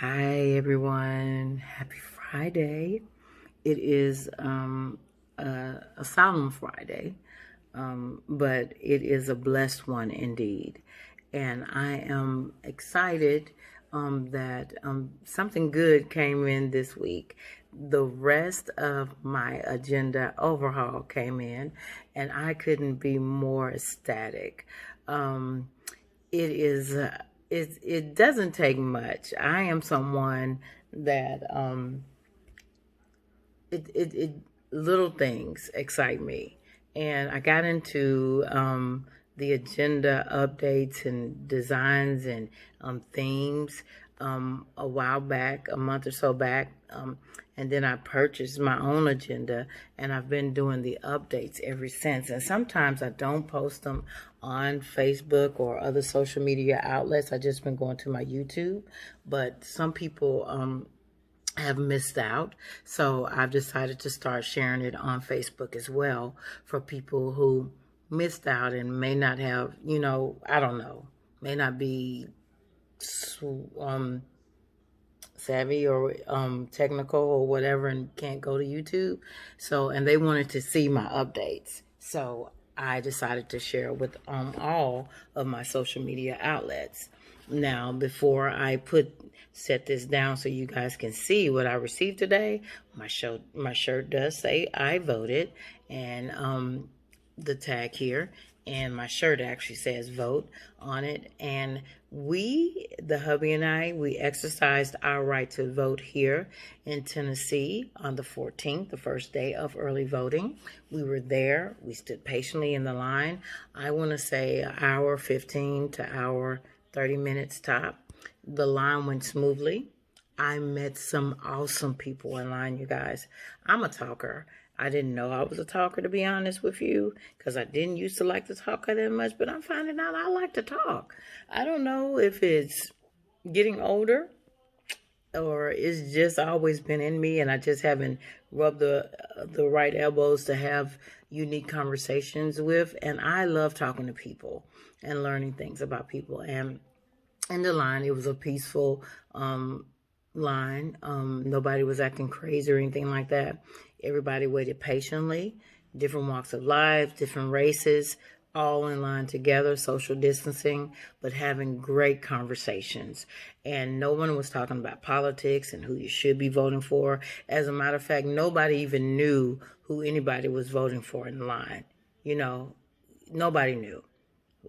Hi everyone, happy Friday. It is a solemn Friday, but it is a blessed one indeed. And I am excited that something good came in this week. The rest of my agenda overhaul came in, and I couldn't be more ecstatic. It is it doesn't take much. I am someone that it little things excite me, and I got into the agenda updates and designs and themes a while back, a month or so back. And then I purchased my own agenda, and I've been doing the updates ever since. And sometimes I don't post them on Facebook or other social media outlets. I just been going to my YouTube, but some people have missed out. So I've decided to start sharing it on Facebook as well for people who missed out and may not have, I don't know, may not be savvy or technical or whatever and can't go to YouTube. So, and they wanted to see my updates. So I decided to share with all of my social media outlets. Now, before I set this down so you guys can see what I received today, my shirt does say I voted, and the tag here, and my shirt actually says vote on it. And the hubby and I, we exercised our right to vote here in Tennessee on the 14th, the first day of early voting. We were there. We stood patiently in the line. I want to say an hour 15 to hour 30 minutes top. The line went smoothly. I met some awesome people in line, you guys. I'm a talker. I didn't know I was a talker, to be honest with you, because I didn't used to like to talk that much, but I'm finding out I like to talk. I don't know if it's getting older or it's just always been in me, and I just haven't rubbed the right elbows to have unique conversations with. And I love talking to people and learning things about people. And in the line, it was a peaceful line. Nobody was acting crazy or anything like that. Everybody waited patiently. Different walks of life, different races, all in line together, social distancing, but having great conversations. And no one was talking about politics and who you should be voting for. As a matter of fact, nobody even knew who anybody was voting for in line. Nobody knew.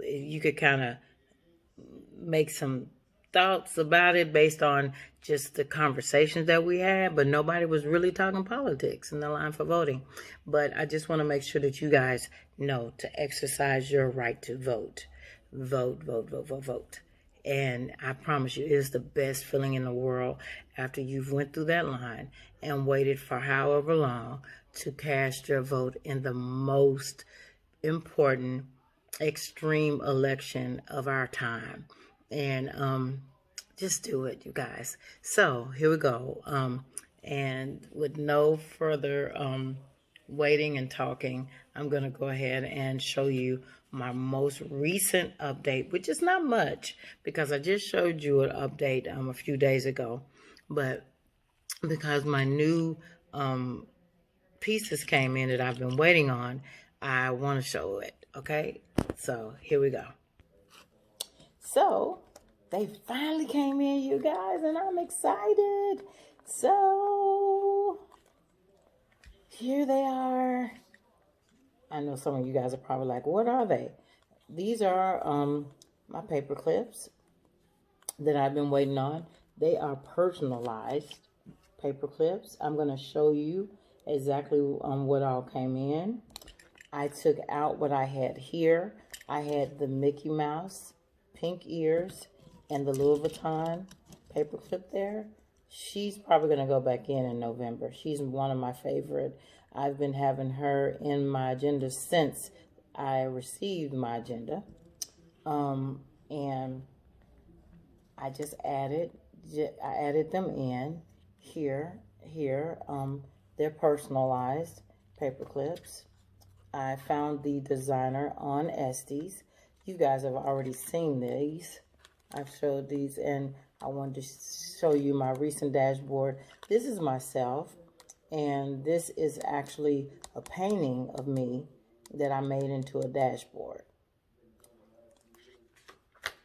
You could kind of make some thoughts about it based on just the conversations that we had, but nobody was really talking politics in the line for voting. But I just want to make sure that you guys know to exercise your right to vote. Vote, vote, vote, vote, vote. And I promise you, it is the best feeling in the world after you've went through that line and waited for however long to cast your vote in the most important extreme election of our time. And just do it, you guys. So here we go. And with no further waiting and talking, I'm going to go ahead and show you my most recent update, which is not much because I just showed you an update a few days ago. But because my new pieces came in that I've been waiting on, I want to show it. Okay, so here we go. So they finally came in, you guys, and I'm excited. So here they are. I know some of you guys are probably like, what are they? These are my paper clips that I've been waiting on. They are personalized paper clips. I'm going to show you exactly what all came in. I took out what I had here. I had the Mickey Mouse pink ears and the Louis Vuitton paperclip there. She's probably going to go back in November. She's one of my favorite. I've been having her in my agenda since I received my agenda. And I just added them in here. They're personalized paper clips. I found the designer on Estes. You guys have already seen these. I've showed these in I wanted to show you my recent dashboard. This is myself, and this is actually a painting of me that I made into a dashboard.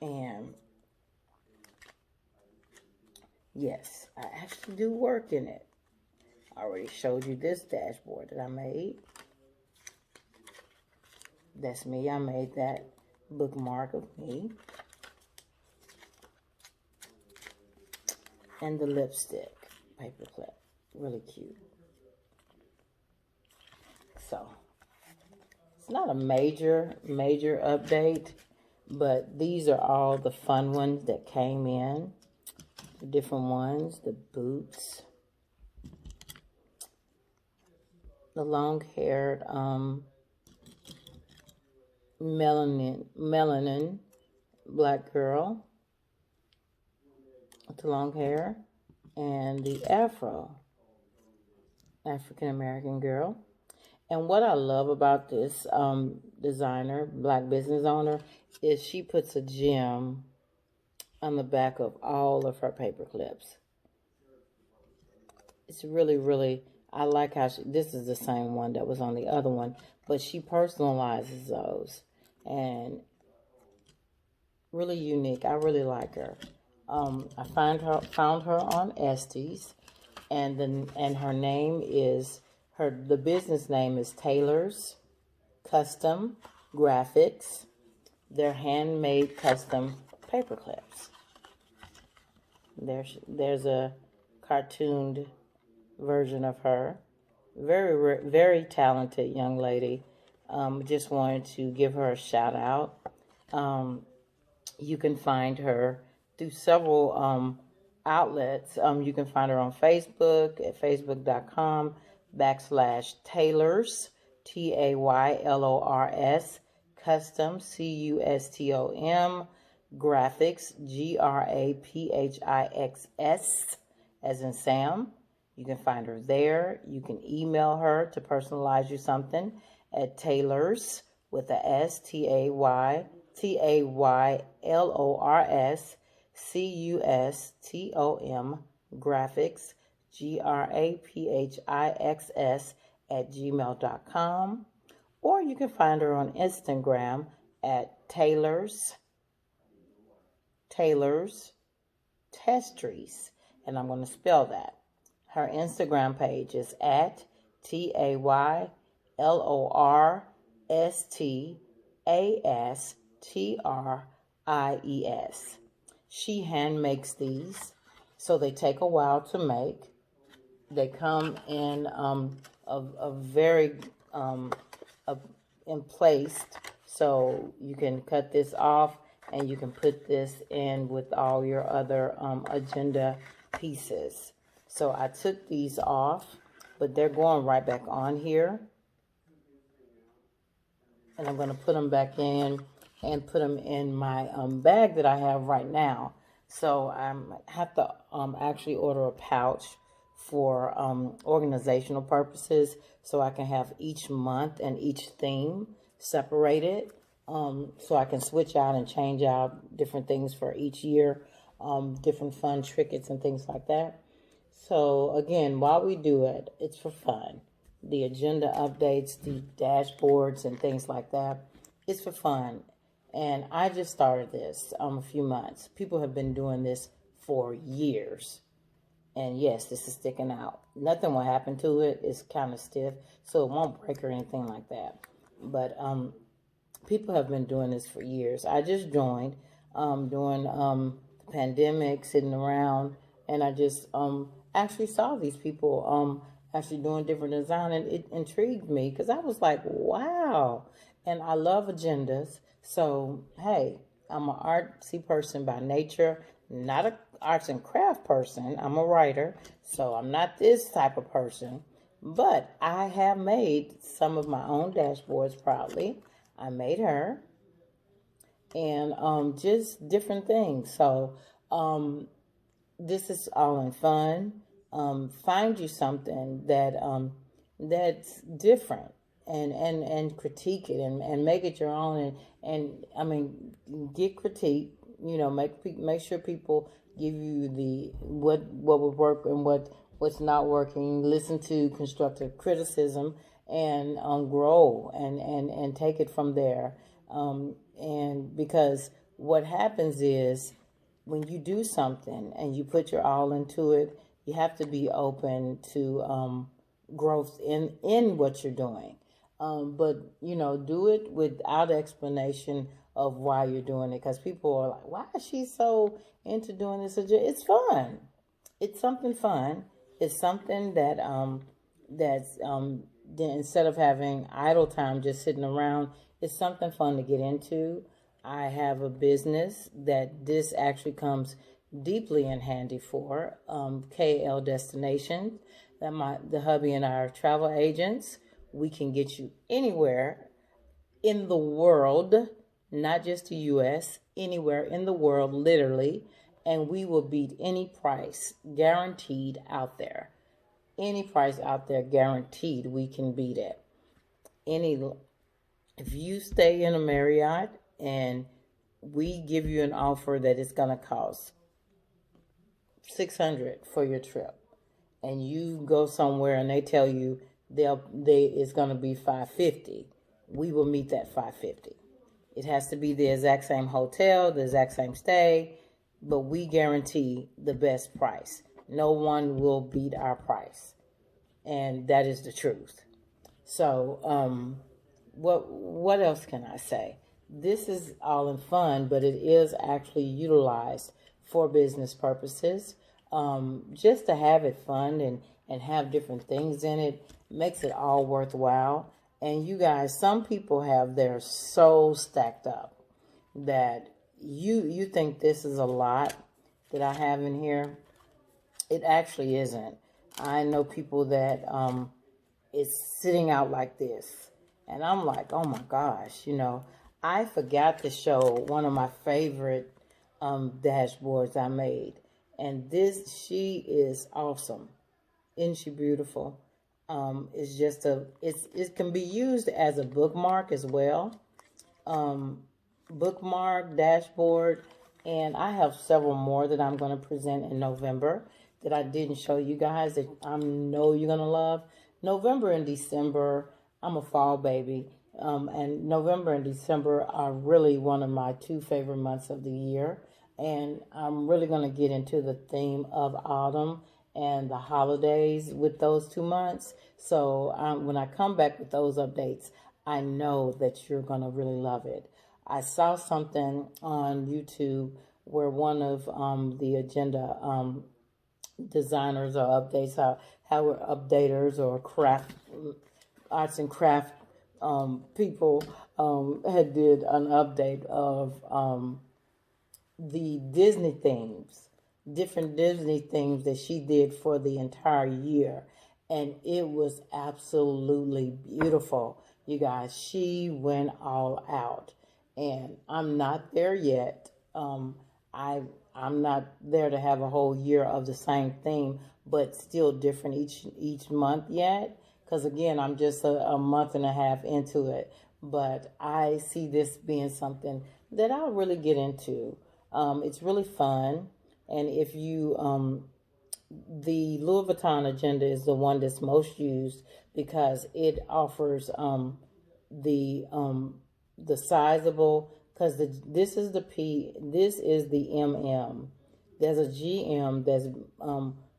And yes, I actually do work in it. I already showed you this dashboard that I made. That's me. I made that bookmark of me. And the lipstick paperclip. Really cute. So, it's not a major update, but these are all the fun ones that came in. The different ones, the boots, the long-haired melanin black girl with the long hair, and the African American girl. And what I love about this designer, black business owner, is she puts a gem on the back of all of her paper clips. It's really, I like how this is the same one that was on the other one, but she personalizes those. And really unique. I really like her. I found her on Estes, and her name is the business name is Taylor's Custom Graphics. They're handmade custom paper clips. There's a cartooned version of her. Very talented young lady. Just wanted to give her a shout out. You can find her through several outlets. You can find her on Facebook at facebook.com/Taylors, TAYLORS, custom, CUSTOM, graphics, GRAPHIXS, as in Sam. You can find her there. You can email her to personalize you something at Taylors with a S, TAYLORS, CUSTOM, graphics, GRAPHIXS at gmail.com. Or you can find her on Instagram at Taylors Testries, and I'm going to spell that. Her Instagram page is at TAYLORSTASTRIES. She hand makes these, so they take a while to make. They come in a very placed, so you can cut this off and you can put this in with all your other agenda pieces. So I took these off, but they're going right back on here. And I'm going to put them back in and put them in my bag that I have right now. So I have to actually order a pouch for organizational purposes, so I can have each month and each theme separated, so I can switch out and change out different things for each year, different fun trinkets and things like that. So again, while we do it, it's for fun. The agenda updates, the dashboards and things like that, it's for fun. And I just started this a few months. People have been doing this for years. And yes, this is sticking out. Nothing will happen to it. It's kind of stiff, so it won't break or anything like that. But people have been doing this for years. I just joined during the pandemic, sitting around, and I just actually saw these people actually doing different design, and it intrigued me because I was like, wow. And I love agendas. So, hey, I'm an artsy person by nature, not an arts and craft person. I'm a writer, so I'm not this type of person. But I have made some of my own dashboards proudly. I made her. And just different things. So this is all in fun. Find you something that that's different, and critique it and make it your own, and I mean, get critique. You know, make sure people give you the what would work and what's not working. Listen to constructive criticism and grow and take it from there. And because what happens is when you do something and you put your all into it, you have to be open to growth in what you're doing. But do it without explanation of why you're doing it, because people are like, "Why is she so into doing this?" It's fun. It's something fun. It's something that's instead of having idle time just sitting around, it's something fun to get into. I have a business that this actually comes deeply in handy for, KL Destinations. The hubby and I are travel agents. We can get you anywhere in the world, not just the U.S., anywhere in the world, literally, and we will beat any price, guaranteed out there. Any price out there, guaranteed, we can beat it. If you stay in a Marriott and we give you an offer that it's going to cost $600 for your trip, and you go somewhere and they tell you it's going to be $550, we will meet that $550. It has to be the exact same hotel, the exact same stay, but we guarantee the best price. No one will beat our price, and that is the truth. So, what else can I say? This is all in fun, but it is actually utilized for business purposes. Just to have it fun and have different things in it makes it all worthwhile. And you guys, some people have their souls stacked up that you think this is a lot that I have in here. It actually isn't. I know people that it's sitting out like this, and I'm like, oh my gosh, I forgot to show one of my favorite dashboards I made, and she is awesome. Isn't she beautiful? It's just it can be used as a bookmark as well. Bookmark, dashboard, and I have several more that I'm going to present in November that I didn't show you guys that I know you're going to love. November and December, I'm a fall baby, and November and December are really one of my two favorite months of the year, and I'm really going to get into the theme of autumn and the holidays with those 2 months. So when I come back with those updates, I know that you're going to really love it. I saw something on YouTube where one of the agenda designers or updates, how we're updaters or craft, arts and craft people had did an update of the Disney themes, different Disney themes that she did for the entire year. And it was absolutely beautiful. You guys, she went all out. And I'm not there yet. I'm not there to have a whole year of the same theme, but still different each month yet. Because again, I'm just a month and a half into it. But I see this being something that I'll really get into. It's really fun. And if you, the Louis Vuitton agenda is the one that's most used because it offers the sizable, because this is the MM. There's a GM that's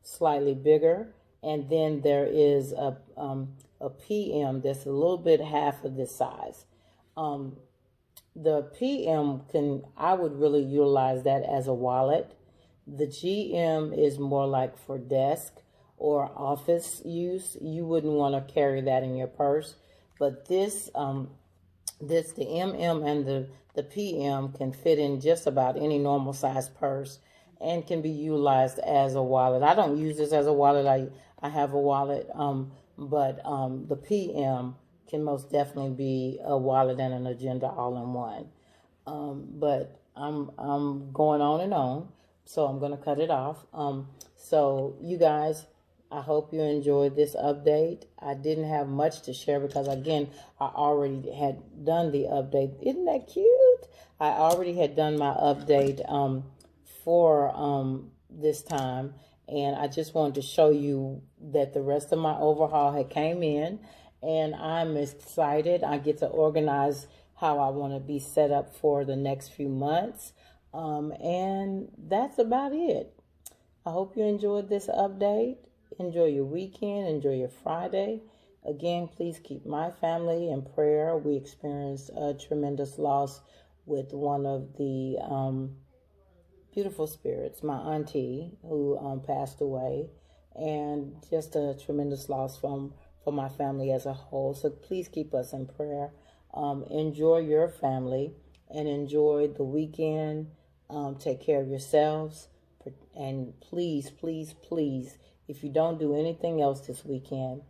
slightly bigger, and then there is a PM that's a little bit half of this size. The PM I would really utilize that as a wallet. The GM is more like for desk or office use. You wouldn't want to carry that in your purse. But the MM and the PM can fit in just about any normal size purse and can be utilized as a wallet. I don't use this as a wallet. I have a wallet, but the PM can most definitely be a wallet and an agenda all in one. But I'm going on and on, so I'm going to cut it off. So you guys, I hope you enjoyed this update. I didn't have much to share because, again, I already had done the update. Isn't that cute? I already had done my update for this time, and I just wanted to show you that the rest of my overhaul had came in, and I'm excited. I get to organize how I want to be set up for the next few months, and that's about it. I hope you enjoyed this update. Enjoy your weekend. Enjoy your Friday. Again, please keep my family in prayer. We experienced a tremendous loss with one of the beautiful spirits, my auntie, who passed away, and just a tremendous loss for my family as a whole. So please keep us in prayer. Enjoy your family and enjoy the weekend. Take care of yourselves. And please, please, please, if you don't do anything else this weekend,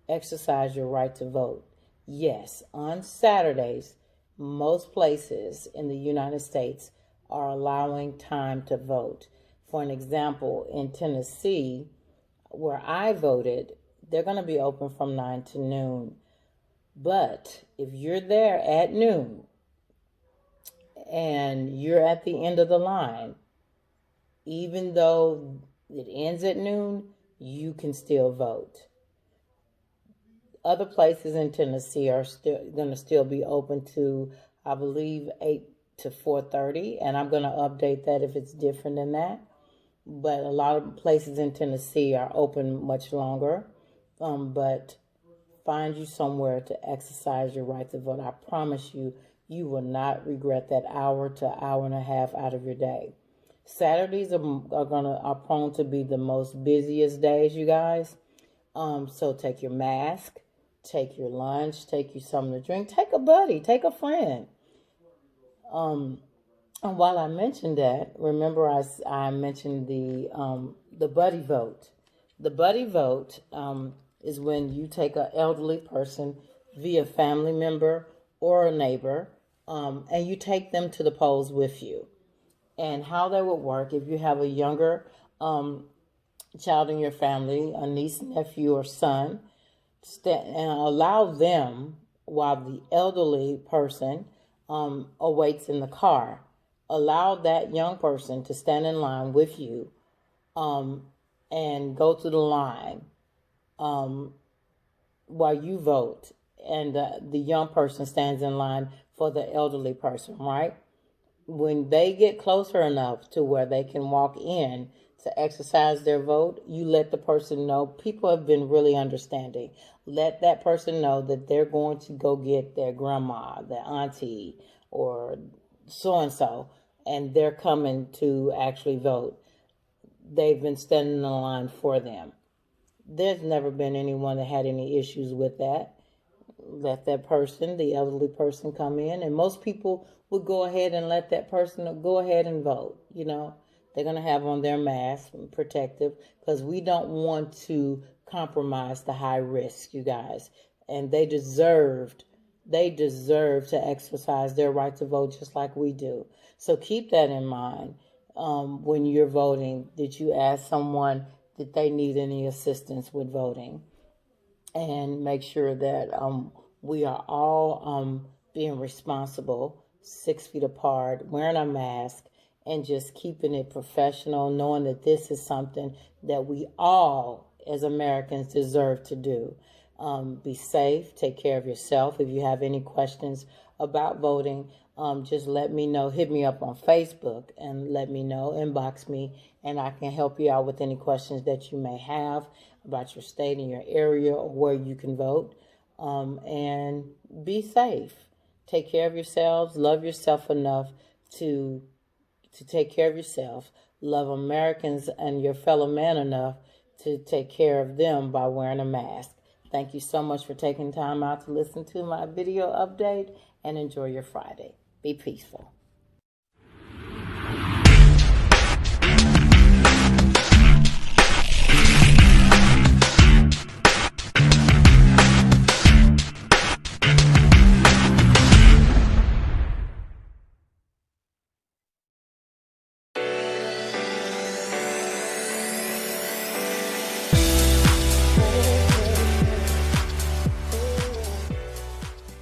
exercise your right to vote. Yes, on Saturdays, most places in the United States are allowing time to vote. For an example, in Tennessee, where I voted, they're going to be open from 9 to noon. But if you're there at noon and you're at the end of the line, even though it ends at noon, you can still vote. Other places in Tennessee are still going to still be open to, I believe, 8 to 4:30, and I'm going to update that if it's different than that. But a lot of places in Tennessee are open much longer. But find you somewhere to exercise your right to vote. I promise you, you will not regret that hour to hour and a half out of your day. Saturdays are prone to be the most busiest days, you guys. So take your mask, take your lunch, take you something to drink, take a buddy, take a friend. And while I mentioned that, remember I mentioned the buddy vote. The buddy vote is when you take an elderly person via family member or a neighbor, and you take them to the polls with you. And how that would work, if you have a younger child in your family, a niece, nephew, or son, and allow them while the elderly person awaits in the car. Allow that young person to stand in line with you and go to the line while you vote. And the young person stands in line for the elderly person, right? When they get closer enough to where they can walk in to exercise their vote, you let the person know. People have been really understanding. Let that person know that they're going to go get their grandma, their auntie, or so-and-so, and they're coming to actually vote. They've been standing in line for them. There's never been anyone that had any issues with that. Let that person, the elderly person, come in, and most people would go ahead and let that person go ahead and vote. You know, they're going to have on their mask, protective, because we don't want to compromise the high risk, you guys. And they deserve to exercise their right to vote just like we do. So keep that in mind when you're voting. Did you ask someone that they need any assistance with voting? And make sure that we are all being responsible, 6 feet apart, wearing a mask, and just keeping it professional, knowing that this is something that we all as Americans deserve to do. Be safe, take care of yourself. If you have any questions about voting, just let me know. Hit me up on Facebook and let me know, inbox me, and I can help you out with any questions that you may have about your state and your area or where you can vote. And be safe. Take care of yourselves. Love yourself enough to take care of yourself. Love Americans and your fellow man enough to take care of them by wearing a mask. Thank you so much for taking time out to listen to my video update, and enjoy your Friday. Be peaceful.